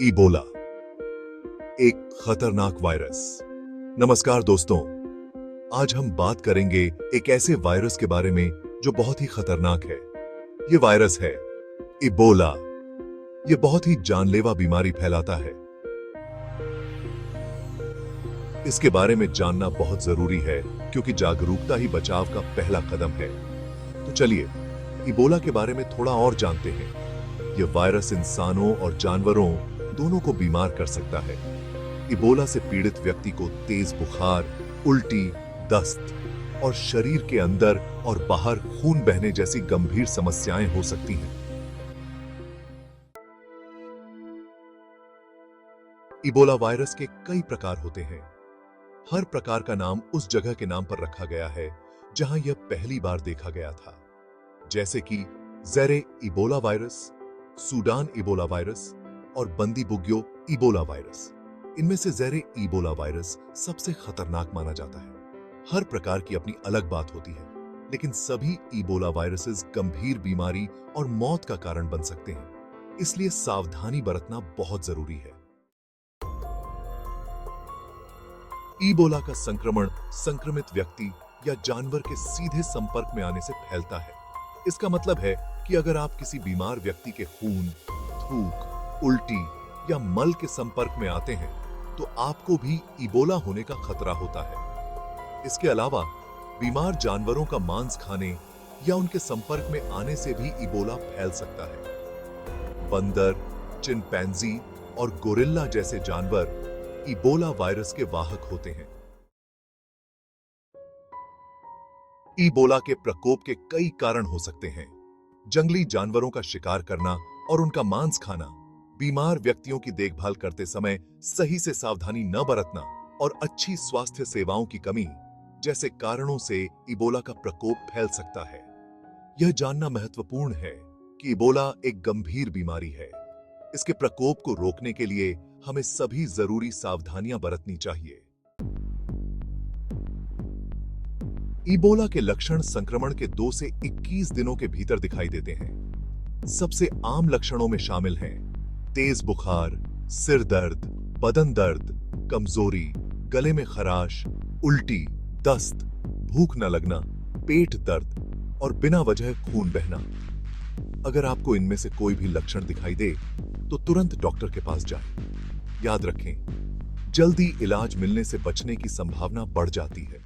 Ebola, एक खतरनाक virus. नमस्कार दोस्तों, आज हम बात करेंगे एक ऐसे वायरस के बारे में जो बहुत ही खतरनाक है। यह वायरस है इबोला। यह बहुत ही जानलेवा बीमारी फैलाता है। इसके बारे में जानना बहुत जरूरी है क्योंकि जागरूकता ही बचाव का पहला कदम है। तो चलिए इबोला के बारे में थोड़ा और जानते हैं। यह वायरस इंसानों और जानवरों दोनों को बीमार कर सकता है। इबोला से पीड़ित व्यक्ति को तेज बुखार, उल्टी, दस्त और शरीर के अंदर और बाहर खून बहने जैसी गंभीर समस्याएं हो सकती हैं। इबोला वायरस के कई प्रकार होते हैं। हर प्रकार का नाम उस जगह के नाम पर रखा गया है जहां यह पहली बार देखा गया था, जैसे कि ज़ेरे Ebola virus, Sudan Ebola virus और बंदी बुग्यो इबोला वायरस। इनमें से ज़ेरे इबोला वायरस सबसे खतरनाक माना जाता है। हर प्रकार की अपनी अलग बात होती है, लेकिन सभी इबोला वायरसेस गंभीर बीमारी और मौत का कारण बन सकते हैं। इसलिए सावधानी बरतना बहुत जरूरी है। इबोला का संक्रमण संक्रमित व्यक्ति या जानवर के सीधे संपर्क में आने से फैलता है। इसका मतलब है कि अगर आप किसी बीमार व्यक्ति के खून, थूक, उल्टी या मल के संपर्क में आते हैं तो आपको भी इबोला होने का खतरा होता है। इसके अलावा बीमार जानवरों का मांस खाने या उनके संपर्क में आने से भी इबोला फैल सकता है। बंदर, चिंपैंजी और गोरिल्ला जैसे जानवर इबोला वायरस के वाहक होते हैं। इबोला के प्रकोप के कई कारण हो सकते हैं। जंगली जानवरों का शिकार करना और उनका मांस खाना, बीमार व्यक्तियों की देखभाल करते समय सही से सावधानी न बरतना और अच्छी स्वास्थ्य सेवाओं की कमी जैसे कारणों से इबोला का प्रकोप फैल सकता है। यह जानना महत्वपूर्ण है कि इबोला एक गंभीर बीमारी है। इसके प्रकोप को रोकने के लिए हमें सभी जरूरी सावधानियां बरतनी चाहिए। इबोला के लक्षण संक्रमण के 2 से 21 दिनों के भीतर दिखाई देते हैं। सबसे आम लक्षणों में शामिल हैं तेज बुखार, सिर दर्द, बदन दर्द, कमजोरी, गले में खराश, उल्टी, दस्त, भूख न लगना, पेट दर्द और बिना वजह खून बहना। अगर आपको इनमें से कोई भी लक्षण दिखाई दे तो तुरंत डॉक्टर के पास जाएं। याद रखें, जल्दी इलाज मिलने से बचने की संभावना बढ़ जाती है।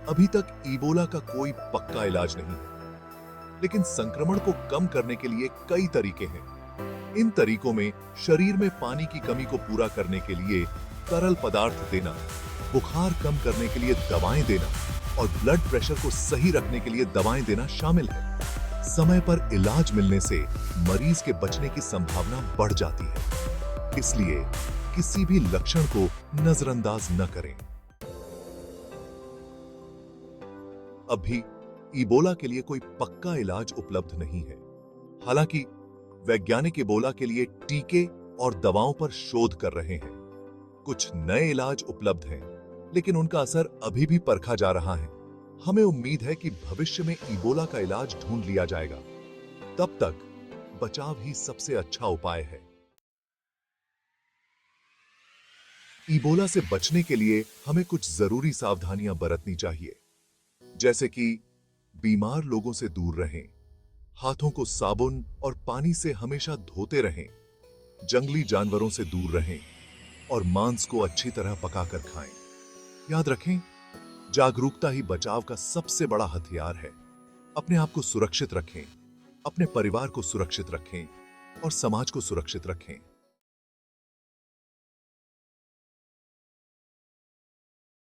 अभी तक इबोला का कोई पक्का इलाज नहीं है, लेकिन संक्रमण को कम करने के लिए कई तरीके हैं। इन तरीकों में शरीर में पानी की कमी को पूरा करने के लिए तरल पदार्थ देना, बुखार कम करने के लिए दवाएं देना और ब्लड प्रेशर को सही रखने के लिए दवाएं देना शामिल है। समय पर इलाज मिलने से मरीज के बचने की संभावना बढ़ जाती है। इसलिए किसी भी लक्षण को नजरअंदाज न करें। अभी इबोला के लिए कोई पक्का इलाज उपलब्ध नहीं है। हालांकि वैज्ञानिक इबोला के लिए टीके और दवाओं पर शोध कर रहे हैं। कुछ नए इलाज उपलब्ध हैं, लेकिन उनका असर अभी भी परखा जा रहा है। हमें उम्मीद है कि भविष्य में इबोला का इलाज ढूंढ लिया जाएगा। तब तक बचाव ही सबसे अच्छा उपाय है। इबोला से बचने के लिए हमें कुछ जरूरी सावधानियां बरतनी चाहिए, जैसे कि बीमार लोगों से दूर रहें, हाथों को साबुन और पानी से हमेशा धोते रहें, जंगली जानवरों से दूर रहें और मांस को अच्छी तरह पकाकर खाएं। याद रखें, जागरूकता ही बचाव का सबसे बड़ा हथियार है। अपने आप को सुरक्षित रखें, अपने परिवार को सुरक्षित रखें और समाज को सुरक्षित रखें।